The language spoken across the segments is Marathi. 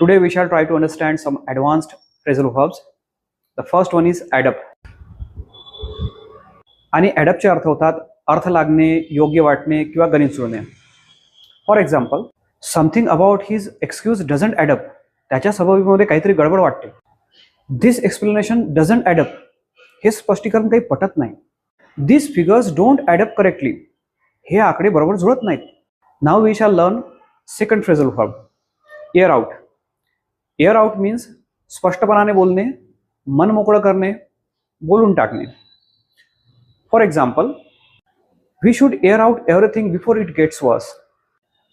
Today we shall try to understand some advanced phrasal verbs. The first one is add up. आणि add up चे अर्थ होतात अर्थ लागणे, योग्य वाटणे किंवा गणित जुळणे. For example, something about his excuse doesn't add up. त्याच्या सबबीमध्ये काहीतरी गडबड वाटते. This explanation doesn't add up. हे स्पष्टीकरण काही पटत नाही. This figures don't add up correctly. हे आकडे बरोबर जुळत नाहीत. Now we shall learn second phrasal verb, air out. Air out means स्पष्टपणाने बोलणे, मन मोकळं करणे, बोलून टाकणे. For example, we should air out everything before it gets worse.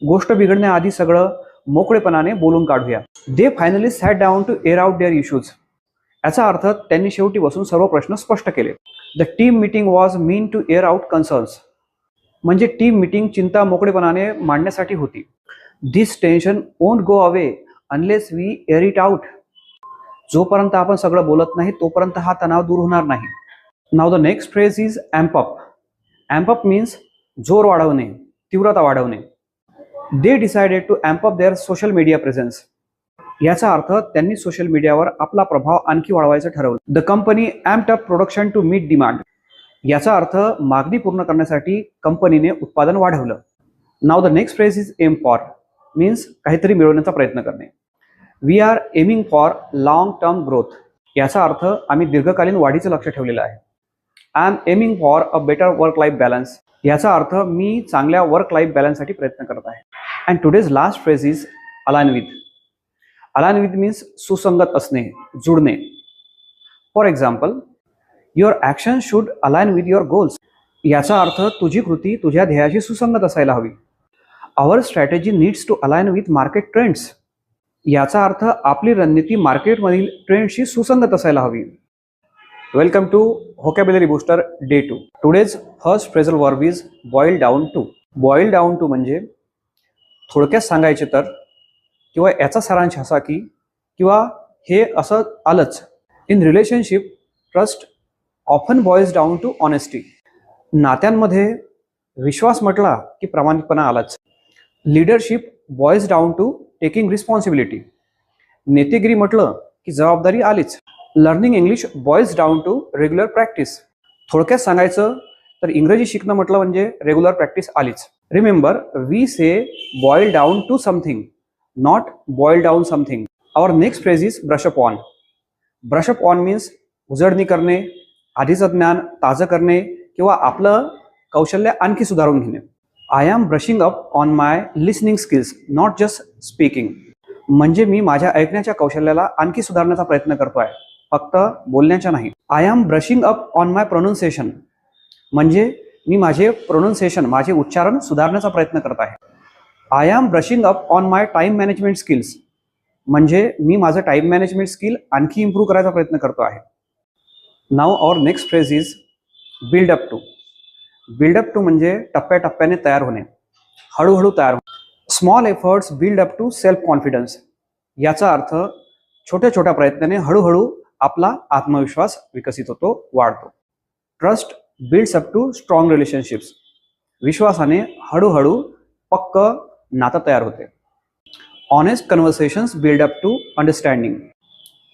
गोष्ट बिघडण्याआधी सगळं मोकळेपणाने बोलून काढूया. They finally sat down to air out their issues. याचा अर्थ त्यांनी शेवटी बसून सर्व प्रश्न स्पष्ट केले. The team meeting was mean to air out concerns. म्हणजे टीम मीटिंग चिंता मोकळेपणाने मांडण्यासाठी होती. This tension won't go away unless we air it out. जोपर्यंत आपण सगळं बोलत नाही तोपर्यंत हा तणाव दूर होणार नाही. Now the next phrase is amp up. Amp up means जोर वाढवणे, तीव्रता वाढवणे. They decided to amp up their social media presence. याचा अर्थ त्यांनी सोशल मीडियावर आपला प्रभाव आणखी वाढवायचं ठरवलं. The company amped up production to meet demand. याचा अर्थ मागणी पूर्ण करण्यासाठी कंपनीने उत्पादन वाढवलं. Now the next phrase is aim for. Means काहीतरी मिळवण्याचा प्रयत्न करणे. We are aiming for long term growth. याचा अर्थ आम्ही दीर्घकालीन वाढीचं लक्ष ठेवलेलं आहे. I am aiming for a better work life balance. याचा अर्थ मी चांगल्या वर्क लाईफ बॅलन्ससाठी प्रयत्न करत आहे. And today's last phrase is align with. Align with means सुसंगत असणे, जुळणे. For example, your action should align with your goals. याचा अर्थ तुझी कृती तुझ्या ध्येयाशी सुसंगत असायला हवी. Our strategy needs to align with market trends. याचा अर्थ आपली रणनीती मार्केटमधील ट्रेंडशी सुसंगत असायला हवी. Welcome to vocabulary booster day 2. Today's first phrasal verb is boil down to. Boil down to म्हणजे थोडक्यात सांगायचे तर, किंवा याचा सारांश असा की, किंवा हे असं आलंच. In relationship trust often boils down to honesty. नात्यांमध्ये विश्वास म्हटला की प्रामाणिकपणा आलाच. Leadership boils down to taking responsibility. नेतेगिरी म्हटलं की जबाबदारी आलीच. Learning English boils down to regular practice. थोडक्यात सांगायचं तर इंग्रजी शिकणं म्हटलं म्हणजे रेग्युलर प्रॅक्टिस आलीच. Remember, we say boil down to something, not boil down something. Our next phrase is brush up on. Brush up on means उजळणी करणे, आधीचं ज्ञान ताजं करणे किंवा आपलं कौशल्य आणखी सुधारून घेणे. I am brushing up on my listening skills, not just speaking. म्हणजे मी माझ्या ऐकण्याच्या कौशल्याला आणखी सुधारण्याचा प्रयत्न करतोय, फक्त बोलण्याच्या नाही. I am brushing up on my pronunciation. म्हणजे मी माझे प्रोनाऊन्सिएशन, माझे उच्चारण सुधारण्याचा प्रयत्न करत आहे. I am brushing up on my time management skills. म्हणजे मी माझं टाइम मॅनेजमेंट स्किल आणखी इम्प्रूव्ह करायचा प्रयत्न करतो आहे. Now our next phrase is build up to. Build up to म्हणजे टप्प्याटप्प्याने तयार होणे, हळूहळू तयार होणे. Small efforts build up to self confidence. याचा अर्थ छोट्या छोट्या प्रयत्नाने हळूहळू आपला आत्मविश्वास विकसित होतो, वाढतो. Trust builds up to strong relationships. विश्वासाने हळूहळू पक्क नातं तयार होते. Honest conversations build up to understanding.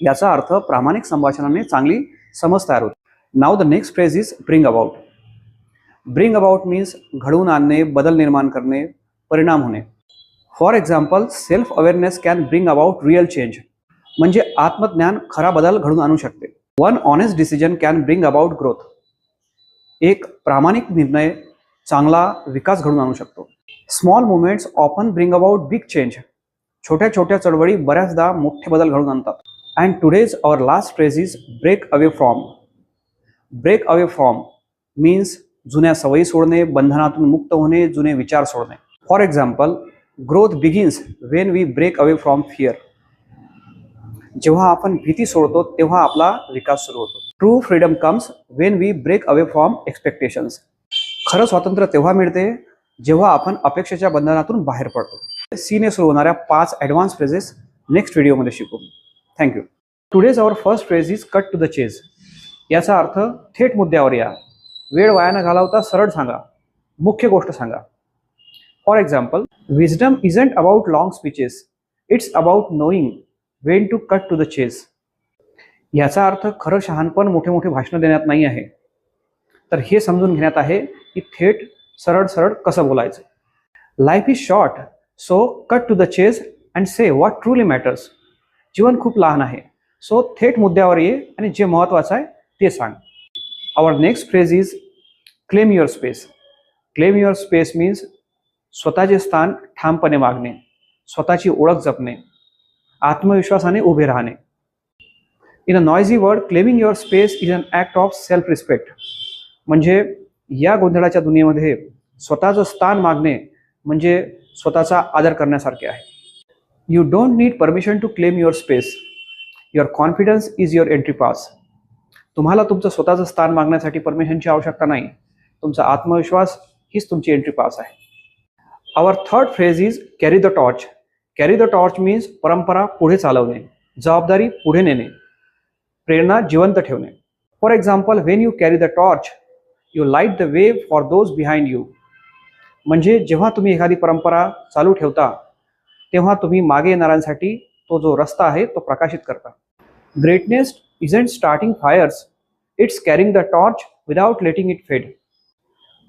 याचा अर्थ प्रामाणिक संभाषणाने चांगली समज तयार होते. Now the next phrase is bring about. Bring about means घडवून आणणे, बदल निर्माण करणे, परिणाम होणे. For example, self awareness can bring about real change. म्हणजे आत्मज्ञान खरा बदल घडवून आणू शकते. One honest decision can bring about growth. एक प्रामाणिक निर्णय चांगला विकास घडवून आणू शकतो. Small movements often bring about big change. छोट्या छोट्या चळवळी बऱ्याचदा मोठे बदल घडवून आणतात. And today's our last phrase is break away from. Break away from means जुन्या सवयी सोडणे, बंधनातून मुक्त होणे, जुने विचार सोडणे. For example, growth begins when we break away from fear. जेव्हा आपण भीती सोडतो तेव्हा आपला विकास सुरू होतो. True freedom comes when we break away from expectations. खरं स्वातंत्र्य तेव्हा मिळते जेव्हा आपण अपेक्षेच्या बंधनातून बाहेर पडतो. सीने सुरू होणाऱ्या 5 ॲडव्हान्स फ्रेजेस नेक्स्ट व्हिडिओमध्ये शिकू. Thank you. Today's our first phrase is cut to the chase. याचा अर्थ थेट मुद्द्यावर या, वेळ वाया न घालवता सरळ सांगा, मुख्य गोष्ट सांगा. For example, wisdom isn't about long speeches. It's about knowing when to cut to the chase. याचा अर्थ खरं शहाणपण मोठे मोठे भाषणं देण्यात नाही आहे, तर हे समजून घेण्यात आहे की थेट सरळ सरळ कसं बोलायचं. Life is short, so cut to the chase and say what truly matters. जीवन खूप लहान आहे, सो थेट मुद्द्यावर ये आणि जे महत्त्वाचं आहे ते सांग. Our next phrase is claim your space. Claim your space means स्वतःचे स्थान ठामपणे मागणे, स्वतःची ओळख जपणे, आत्मविश्वासाने उभे राहणे. In a noisy world, claiming your space is an act of self respect. म्हणजे या गोंधळाच्या दुनियेमध्ये स्वतःचं स्थान मागणे म्हणजे स्वतःचा आदर करण्यासारखे आहे. You don't need permission to claim your space. Your confidence is your entry pass. तुम्हाला तुमचं स्वतःचं स्थान मागण्यासाठी परमिशनची आवश्यकता नाही. तुमचा आत्मविश्वास हीच तुमची एंट्री पास आहे. Our third phrase is carry the torch. Carry the torch means परंपरा पुढे चालवणे, जबाबदारी पुढे नेणे, प्रेरणा जिवंत ठेवणे. For example, when you carry the torch you light the way for those behind you. म्हणजे जेव्हा तुम्ही एखादी परंपरा चालू ठेवता तेव्हा तुम्ही मागे येणाऱ्यांसाठी तो जो रस्ता आहे तो प्रकाशित करता. Greatness isn't starting fires, it's carrying the torch without letting it fade.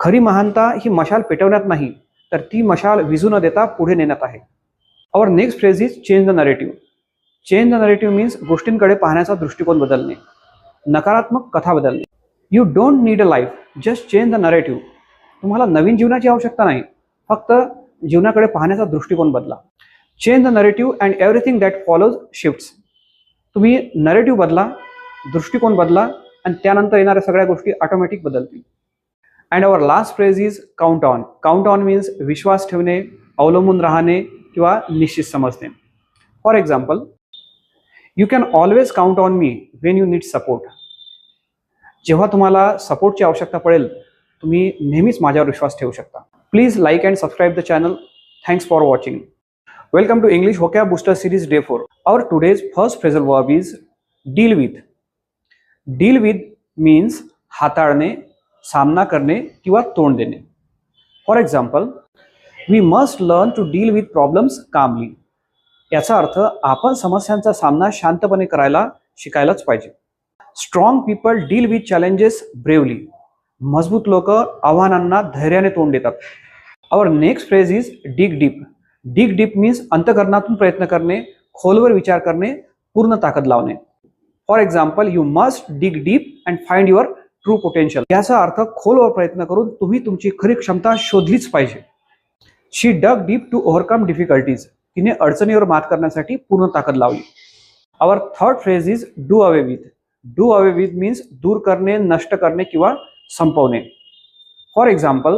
खरी महानता ही मशाल पेटवण्यात नाही, तर ती मशाल विझू न देता पुढे नेण्यात आहे. Our next phrase is change the narrative. Change the narrative means गोष्टींकडे पाहण्याचा दृष्टिकोन बदलणे, नकारात्मक कथा बदलणे. You don't need a life, just change the narrative. तुम्हाला नवीन जीवनाची आवश्यकता नाही, फक्त जीवनाकडे पाहण्याचा दृष्टिकोन बदला. Change the narrative and everything that follows shifts. तुम्ही नरेटिव्ह बदला, दृष्टिकोन बदला आणि त्यानंतर येणाऱ्या सगळ्या गोष्टी ऑटोमॅटिक बदलतील. And our last phrase is count on. Count on means विश्वास ठेवणे, अवलंबून राहणे किंवा निश्चित समजणे. For example, you can always count on me when you need support. जेव्हा तुम्हाला सपोर्टची आवश्यकता पडेल तुम्ही नेहमीच माझ्यावर विश्वास ठेवू शकता. Please like and subscribe the channel. Thanks for watching. Welcome to English vocab booster series day 4. Our today's first phrasal verb is deal with. Deal with means हाताळणे, सामना करणे किंवा तोंड देणे. For example, we must learn to deal with problems calmly. याचा अर्थ आपण समस्यांचा सामना शांतपणे करायला शिकायलाच पाहिजे. Strong people deal with challenges bravely. मजबूत लोक आव्हानांना धैर्याने तोंड देतात. आवर next phrase is dig deep. Dig deep means अंतःकरणातून प्रयत्न करणे, खोलवर विचार करणे, पूर्ण ताकद लावणे. For example, you must dig deep and find your true potential. याचा अर्थ खोलवर प्रयत्न करून तुम्ही तुमची खरी क्षमता शोधलीच पाहिजे. She dug deep to overcome difficulties. तिने अडचणीवर मात करण्यासाठी पूर्ण ताकद लावली. Our third phrase is do away with. Do away with means दूर करणे, नष्ट करणे किंवा संपवणे. For example,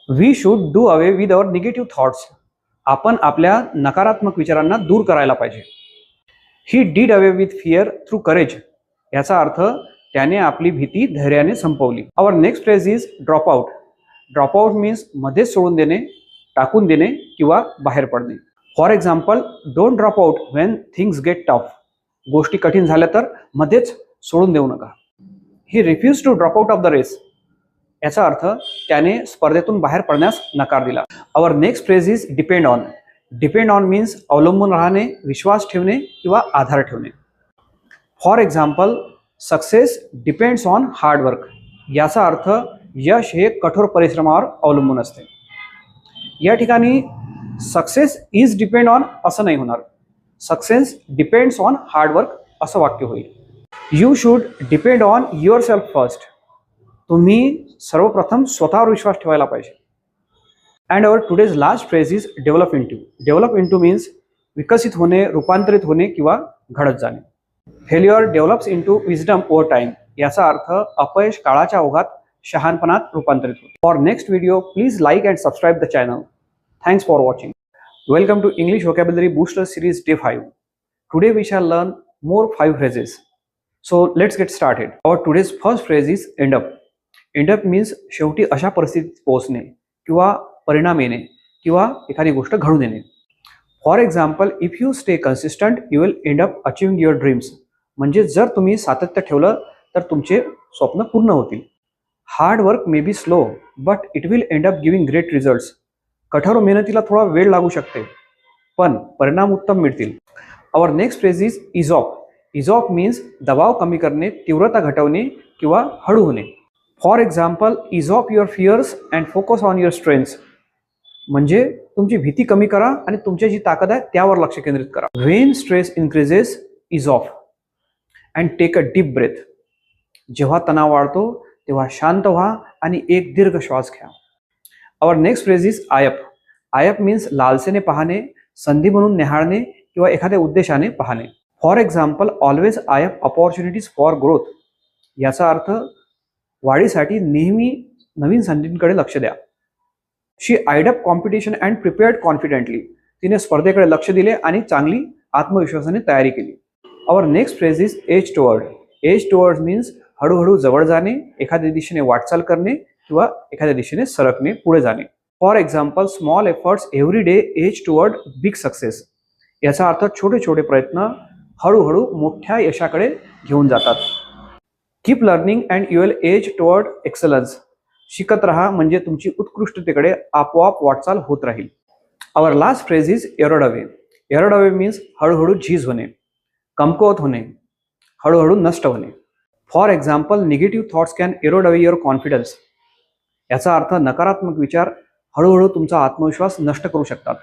we should do away with our negative thoughts. आपण आपल्या नकारात्मक विचारांना दूर करायला पाहिजे. He did away with fear through courage. याचा अर्थ त्याने आपली भीती धैर्याने संपवली. Our next phrase is drop out. Drop out means मध्येच सोडून देणे, टाकून देणे किंवा बाहेर पडणे. For example, don't drop out when things get tough. गोष्टी कठीण झाल्या तर मध्येच सोडून देऊ नका. He refused to drop out of the race. याचा अर्थ त्याने स्पर्धेतून बाहेर पडण्यास नकार दिला. Our next phrase is depend on. Depend on means अवलंबून राहणे, विश्वास ठेवणे किंवा आधार ठेवणे. For example, success depends on hard work. याचा अर्थ यश हे कठोर परिश्रमावर अवलंबून असते. या ठिकाणी सक्सेस इज डिपेंड ऑन असं नाही होणार. Success depends on hard work असं वाक्य होईल. You should depend on your self first. तुम्ही सर्वप्रथम स्वतःवर विश्वास ठेवायला पाहिजे. And our today's last phrase is develop into. Develop into means विकसित होणे, रूपांतरित होणे किंवा घडत जाणे. Failure develops into wisdom over time. याचा अर्थ अपयश काळाच्या ओघात शहाणपणात रूपांतरित होते. For next video please like and subscribe the channel. Thanks for watching. Welcome to English Vocabulary Booster Series Day 5. Today we shall learn more 5 phrases. So let's get started. Our today's first phrase is end up. End up means शेवटी अशा परिस्थितीत पोहोचणे किंवा परिणाम येणे किंवा एखादी गोष्ट घडून येणे. For example, if you stay consistent you will end up achieving your dreams. म्हणजे जर तुम्ही सातत्य ठेवलं तर तुमचे स्वप्न पूर्ण होतील. Hard work may be slow but it will end up giving great results. कठोर मेहनतीला थोडा वेळ लागू शकते पण परिणाम उत्तम मिळतील. Our next phrase is ease off. Ease off means दबाव कमी करणे, तीव्रता घटवणे किंवा हळू होणे. For example, ease off your fears and focus on your strengths. म्हणजे तुमची भीती कमी करा आणि तुमची जी ताकद आहे त्यावर लक्ष केंद्रित करा. When stress increases, ease off and take a deep breath. जेव्हा तणाव वाढतो तेव्हा शांत व्हा आणि एक दीर्घ श्वास घ्या. Our next phrase is eye up. Eye up means लालसेने पाहणे, संधी म्हणून निहाळणे किंवा एखाद्या उद्देशाने पाहणे. For example, always eye up opportunities for growth. याचा अर्थ वाढीसाठी नेहमी नवीन संधींकडे लक्ष द्या. She eyed up competition and prepared confidently. तिने स्पर्धेकडे लक्ष दिले आणि चांगली आत्मविश्वासाने तयारी केली. Our next phrase is edge toward. Edge toward means हळूहळू जवळ जाणे, एखाद्या दिशेने वाटचाल करणे किंवा एखाद्या दिशेने सरकणे, पुढे जाणे. For example, small efforts every day edge toward big success. याचा अर्थ छोटे छोटे प्रयत्न हळूहळू मोठ्या यशाकडे घेऊन जातात. Keep learning and you will edge toward excellence. शिकत राहा म्हणजे तुमची उत्कृष्टतेकडे आपोआप वाटचाल होत राहील. Our last phrase is erode away. Erode away means हळूहळू झीज होणे, कमकुवत होणे, हळूहळू नष्ट होणे. For example, negative thoughts can erode away your confidence. याचा अर्थ नकारात्मक विचार हळूहळू तुमचा आत्मविश्वास नष्ट करू शकतात.